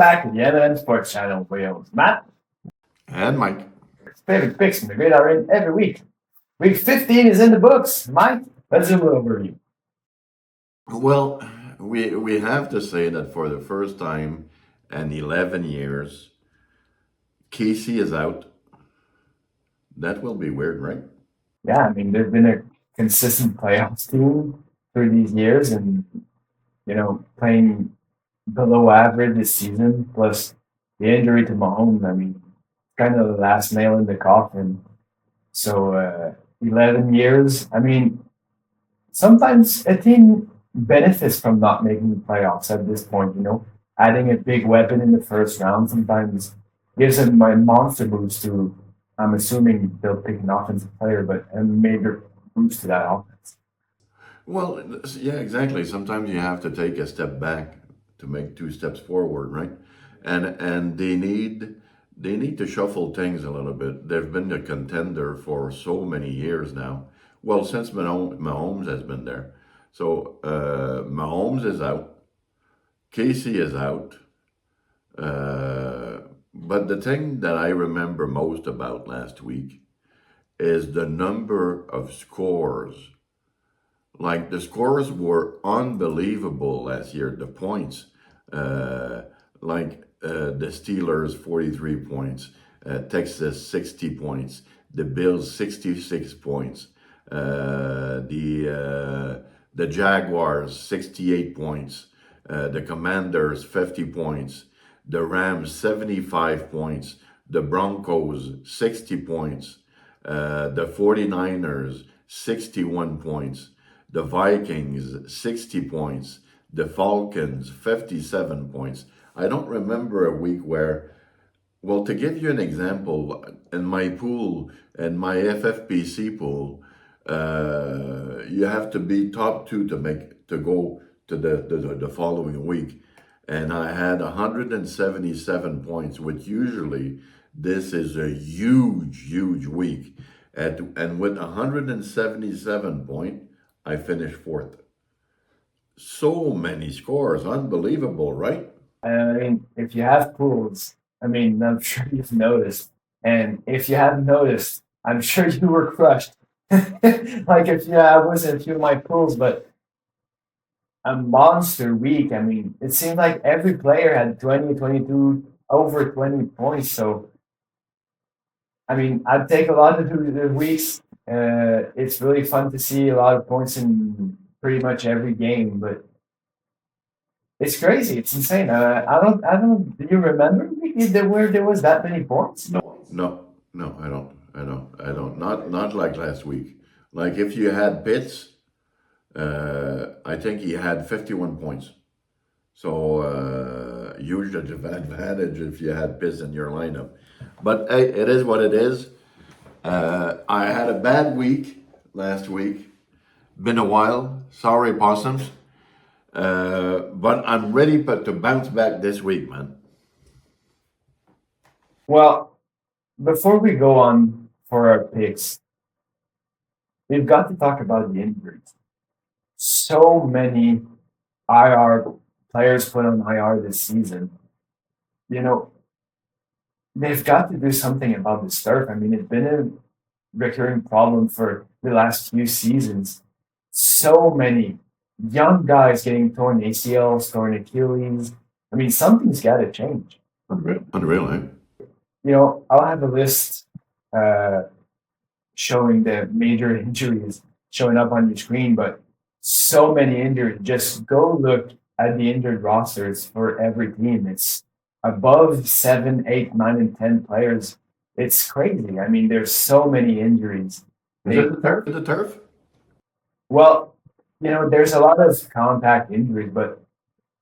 back to the M&M Sports Channel with your host, Matt. And Mike. Favorite picks from the Great Iron every week. Week 15 is in the books. Mike, let's do a little overview. Well, we have to say that for the first time in 11 years, Casey is out. That will be weird, right? Yeah, I mean, they've been a consistent playoffs team through these years and, playing below average this season, plus the injury to Mahomes. I mean, kind of the last nail in the coffin. So, 11 years. I mean, sometimes a team benefits from not making the playoffs at this point, adding a big weapon in the first round sometimes gives them a monster boost to, I'm assuming they'll pick an offensive player, but a major boost to that offense. Well, yeah, exactly. Sometimes you have to take a step back to make two steps forward, right? And they need to shuffle things a little bit. They've been a contender for so many years now. Well, since Mahomes has been there. So Mahomes is out. Casey is out. But the thing that I remember most about last week is the number of scores. Like the scores were unbelievable last year. The points, the Steelers 43 points, Texas 60 points, the Bills 66 points, the Jaguars 68 points, the Commanders 50 points, the Rams 75 points, the Broncos 60 points, the 49ers 61 points, the Vikings 60 points, the Falcons 57 points. I don't remember a week where, well, to give you an example, in my pool, in my FFPC pool, you have to be top two to go to the following week. And I had 177 points, which usually this is a huge week. And with 177 points, I finished fourth. So many scores, unbelievable, right? I mean, if you have pools, I mean, I'm sure you've noticed. And if you haven't noticed, I'm sure you were crushed. Like if you, I was in a few of my pools, but a monster week. I mean, it seemed like every player had 20, 22, over 20 points. So, I mean, I'd take a lot of the weeks. It's really fun to see a lot of points in pretty much every game, but it's crazy. It's insane. I don't. Do you remember where there was that many points? No, I don't. Not like last week. Like if you had Pitts, I think he had 51 points. So huge advantage if you had Pitts in your lineup. But hey, it is what it is. I had a bad week last week. Been a while. Sorry, possums. But I'm ready to bounce back this week, man. Well, before we go on for our picks, we've got to talk about the injuries. So many IR players put on IR this season. You know, they've got to do something about this turf. I mean, it's been a recurring problem for the last few seasons. So many young guys getting torn ACLs, torn Achilles. I mean, something's got to change. Unreal, eh? I'll have a list uh, showing the major injuries showing up on your screen, but so many injuries. Just go look at the injured rosters for every team. It's above 7, 8, 9, and 10 players. It's crazy. I mean, there's so many injuries. Is it the turf? The turf? Well, there's a lot of contact injuries, but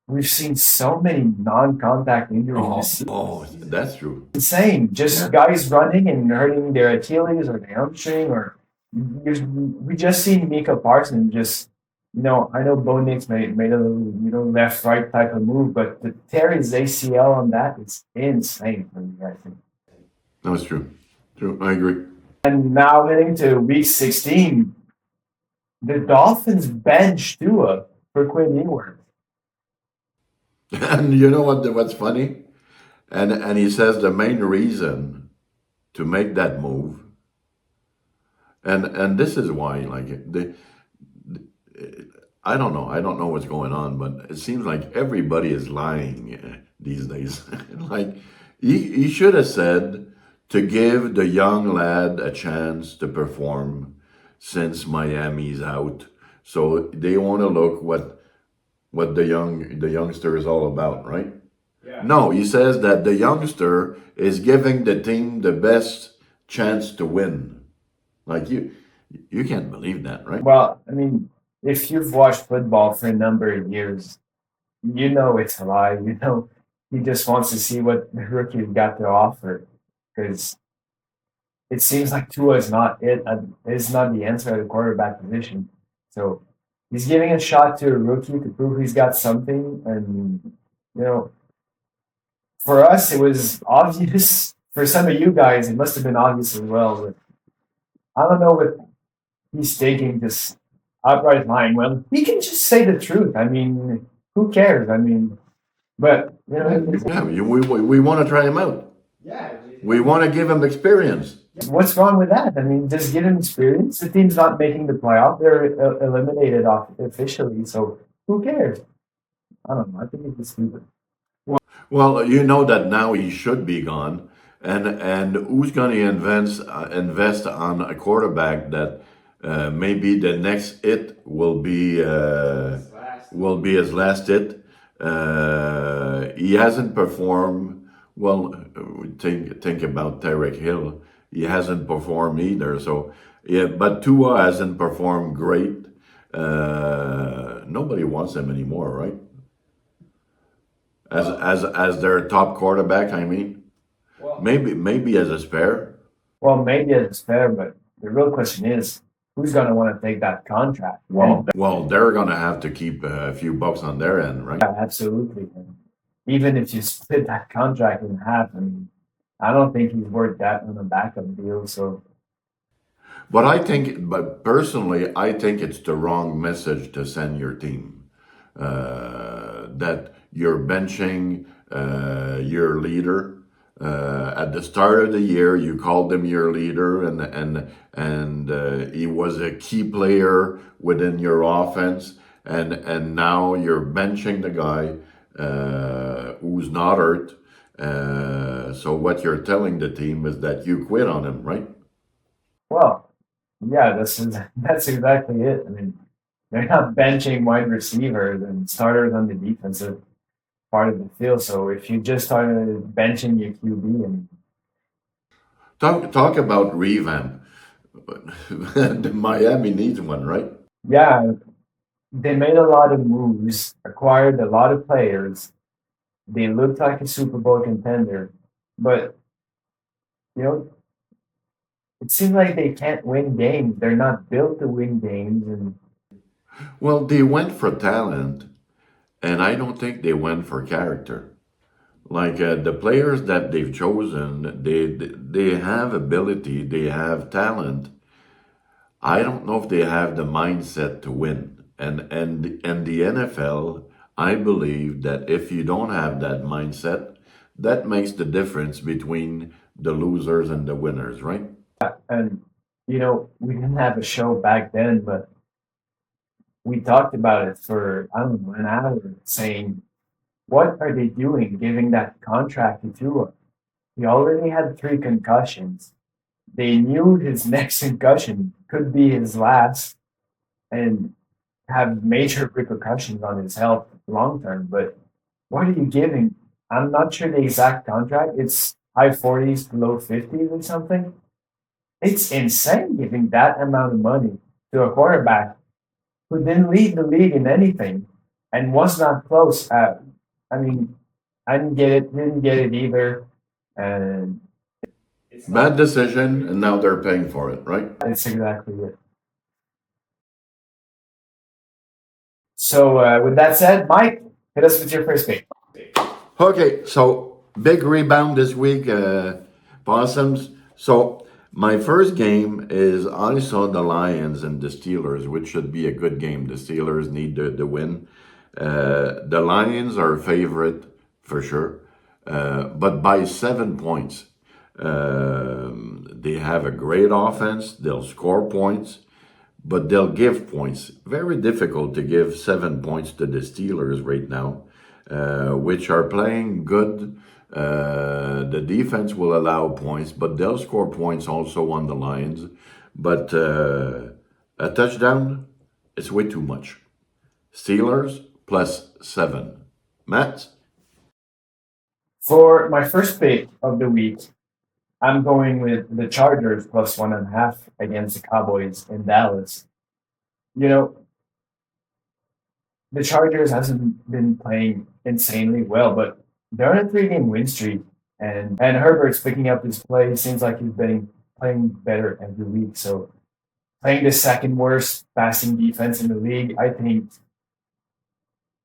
we've seen so many non-contact injuries this season. Oh, that's true. Insane. Just guys running and hurting their Achilles or their hamstring, or we just seen Mika Parsons just, I know Bo Nix made a little left right type of move, but to tear his ACL on that is insane for me, I think. No, it's true. True, I agree. And now heading to week 16, the Dolphins bench Tua for Quinn Ewers. And you know what's funny? And he says the main reason to make that move, and this is why, like I don't know what's going on, but it seems like everybody is lying these days. Like he should have said to give the young lad a chance to perform since Miami's out, so they want to look what the youngster is all about, right? Yeah. No, he says that the youngster is giving the team the best chance to win. Like you can't believe that, right? Well, I mean, if you've watched football for a number of years, you know it's a lie. You know he just wants to see what the rookie's got to offer because it seems like Tua is not it. Is not the answer at the quarterback position. So he's giving a shot to a rookie to prove he's got something, and you know, for us it was obvious. For some of you guys, it must have been obvious as well. But I don't know what he's taking this outright lying. Well, he can just say the truth. I mean, who cares? I mean, but you know, Yeah, we want to try him out. yeah. We want to give him experience. What's wrong with that? I mean, just give him experience. The team's not making the playoff; they're eliminated off officially. So who cares? I don't know. I think it's stupid. Well, you know that now he should be gone, and who's going to invest on a quarterback that maybe the next hit will be his last hit. He hasn't performed well. Think about Tyreek Hill. He hasn't performed either. So yeah, but Tua hasn't performed great. Nobody wants him anymore, right? As their top quarterback, I mean, Well, maybe as a spare. well, maybe it's fair, but the real question is, who's going to want to take that contract? Well, they're gonna have to keep a few bucks on their end, right? Yeah, absolutely. And even if you split that contract in half, I mean, I don't think he's worth that on a backup deal. So But personally, I think it's the wrong message to send your team. That you're benching your leader. At the start of the year, you called him your leader, and he was a key player within your offense. And now you're benching the guy who's not hurt. So what you're telling the team is that you quit on him, right? well, yeah, that's exactly it. I mean, they're not benching wide receivers and starters on the defensive part of the field. So if you just started benching your QB, and Talk about revamp. The Miami needs one, right? yeah, they made a lot of moves, acquired a lot of players. They looked like a Super Bowl contender, but you know, it seems like they can't win games. They're not built to win games, and Well, they went for talent, and I don't think they went for character. Like the players that they've chosen, they have ability, they have talent. I don't know if they have the mindset to win. And the NFL, I believe that if you don't have that mindset, that makes the difference between the losers and the winners, right? and you know, we didn't have a show back then, but we talked about it for I don't know an hour, saying what are they doing, giving that contract to Tua? He already had 3 concussions. They knew his next concussion could be his last and have major repercussions on his health long term. But what are you giving? I'm not sure the exact contract. It's high 40s to low 50s or something. It's insane giving that amount of money to a quarterback who didn't lead the league in anything and was not close. I mean, I didn't get it, didn't get it either. And Bad decision, and now they're paying for it, right? that's exactly it. So, with that said, Mike, hit us with your first pick. Okay, so big rebound this week, Possums. So my first game is I saw the Lions and the Steelers, which should be a good game. The Steelers need the win. The Lions are a favorite for sure. but by 7 points. They have a great offense. They'll score points, but they'll give points. Very difficult to give 7 points to the Steelers right now, which are playing good. The defense will allow points, but they'll score points also on the Lions. But a touchdown, it's way too much. Steelers +7. Matt? For my first pick of the week, I'm going with the Chargers +1.5 against the Cowboys in Dallas. You know, the Chargers hasn't been playing insanely well, but they're on a 3-game win streak, and Herbert's picking up his play. Seems like he's been playing better every week. So playing the second worst passing defense in the league, I think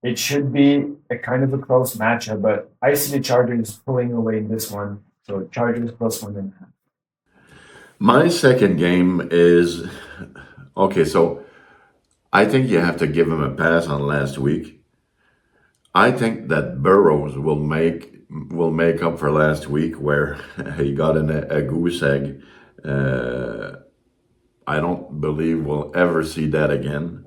it should be a kind of a close matchup. But I see the Chargers pulling away in this one. So Chargers +1.5. My second game is okay. So I think you have to give him a pass on last week. I think that Burrows will make up for last week where he got in a goose egg. Uh, I don't believe we'll ever see that again.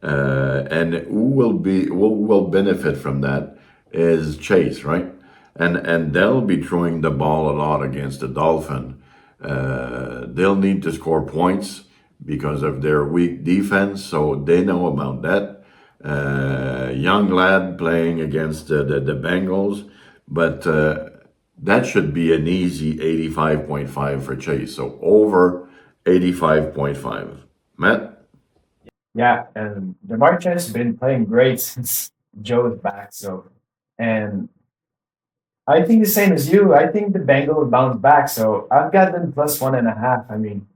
And who will benefit from that is Chase, right? And they'll be throwing the ball a lot against the Dolphin. They'll need to score points because of their weak defense, so they know about that. Young lad playing against the Bengals, but that should be an easy 85.5 for Chase. So over 85.5. Matt? Yeah, and Jamar Chase has been playing great since Joe is back. So, and I think the same as you. I think the Bengals bounce back. So I've got them +1.5. I mean,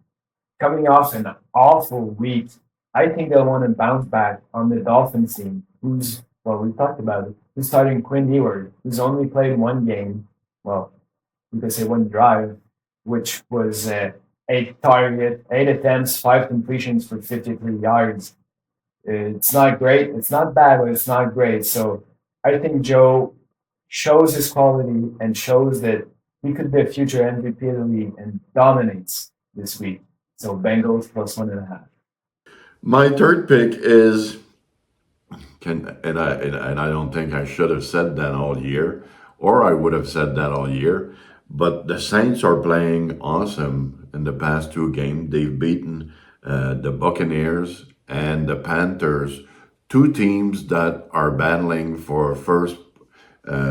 coming off an awful week, I think they'll want to bounce back on the Dolphins team, who's, well, we talked about it, who's starting Quinn Ewers, who's only played one game. Well, you could say one drive, which was 8 target, 8 attempts, 5 completions for 53 yards. It's not great. It's not bad, but it's not great. So I think Joe shows his quality and shows that he could be a future MVP of the league and dominates this week. So Bengals +1.5. My third pick is and I don't think I should have said that all year, or I would have said that all year. But the Saints are playing awesome in the past two games. They've beaten the Buccaneers and the Panthers, two teams that are battling for first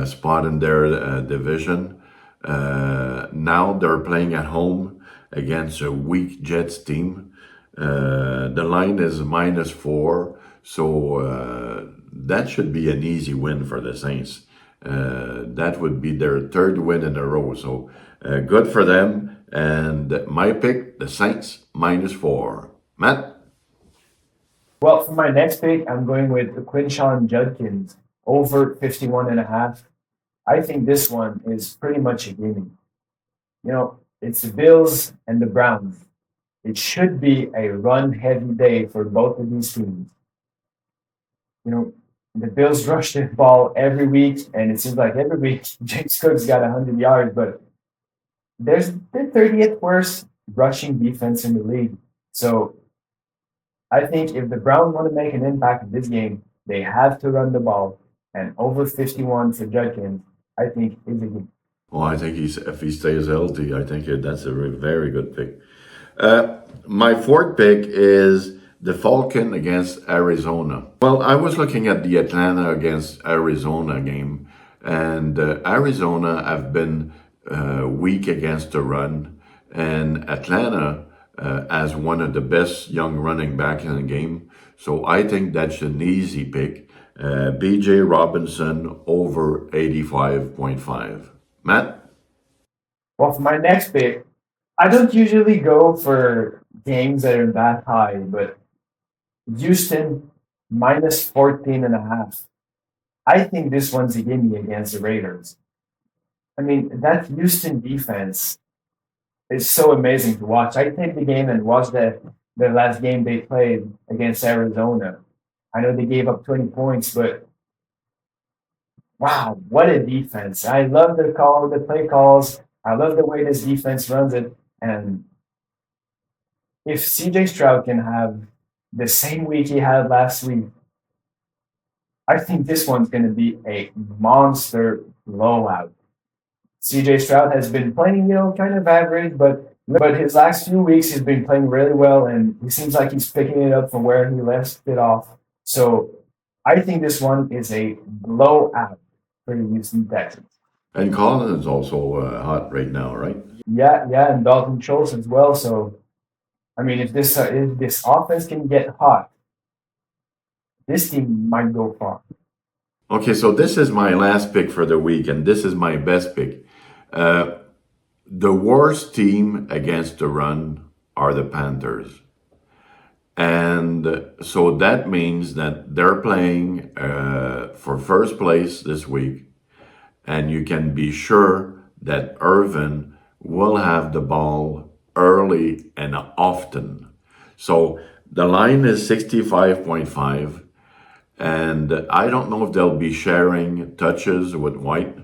spot in their division. Now they're playing at home against a weak Jets team. The line is -4, so that should be an easy win for the Saints. That would be their third win in a row, so good for them. And my pick, the Saints -4. Matt? Well, for my next pick, I'm going with the Quinshawn Judkins over 51.5. I think this one is pretty much a gimme. It's the Bills and the Browns. It should be a run-heavy day for both of these teams. The Bills rush the ball every week, and it seems like every week James Cook's got 100 yards, but there's the 30th worst rushing defense in the league. So I think if the Browns want to make an impact in this game, they have to run the ball. And over 51 for Judkins, I think is a good. Well, I think if he stays healthy, I think that's a very good pick. My fourth pick is the Falcon against Arizona. Well, I was looking at the Atlanta against Arizona game, and Arizona have been weak against the run, and Atlanta has one of the best young running back in the game. So I think that's an easy pick. B.J. Robinson over 85.5. Matt? Well, for my next pick, I don't usually go for games that are that high, but Houston -14.5. I think this one's a gimme against the Raiders. I mean, that Houston defense is so amazing to watch. I take the game and watch the last game they played against Arizona. I know they gave up 20 points, but wow, what a defense. I love the play calls. I love the way this defense runs it. And if CJ Stroud can have the same week he had last week, I think this one's going to be a monster blowout. CJ Stroud has been playing, kind of average, but his last few weeks he's been playing really well, and he seems like he's picking it up from where he left it off. So I think this one is a blowout for the Houston Texans. And Collins is also hot right now, right? Yeah, and Dalton Schultz as well. So I mean, if this offense can get hot, this team might go far. Okay, so this is my last pick for the week, and this is my best pick. The worst team against the run are the Panthers. And so that means that they're playing for first place this week. And you can be sure that Irvin will have the ball early and often. So the line is 65.5. And I don't know if they'll be sharing touches with White.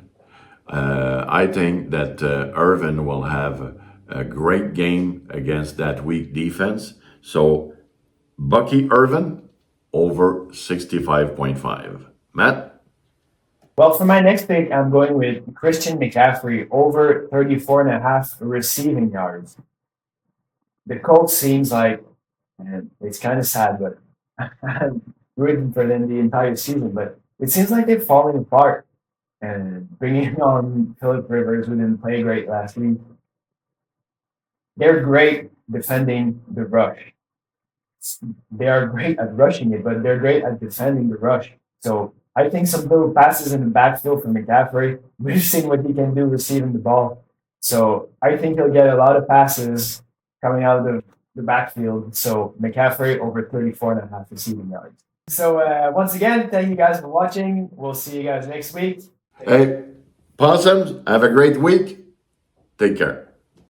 I think that Irvin will have a great game against that weak defense. So Bucky Irvin over 65.5. Matt? Well, for my next pick, I'm going with Christian McCaffrey over 34.5 receiving yards. The Colts seems like, and it's kind of sad, but I'm rooting for them the entire season, but it seems like they're falling apart. And bringing on Philip Rivers, who didn't play great last week. They're great defending the rush. They are great at rushing it, but they're great at defending the rush. So I think some little passes in the backfield from McCaffrey. We've seen what he can do receiving the ball. So I think he'll get a lot of passes coming out of the backfield. So McCaffrey over 34.5 receiving yards. So once again, thank you guys for watching. We'll see you guys next week. Hey, Possums, have a great week. Take care.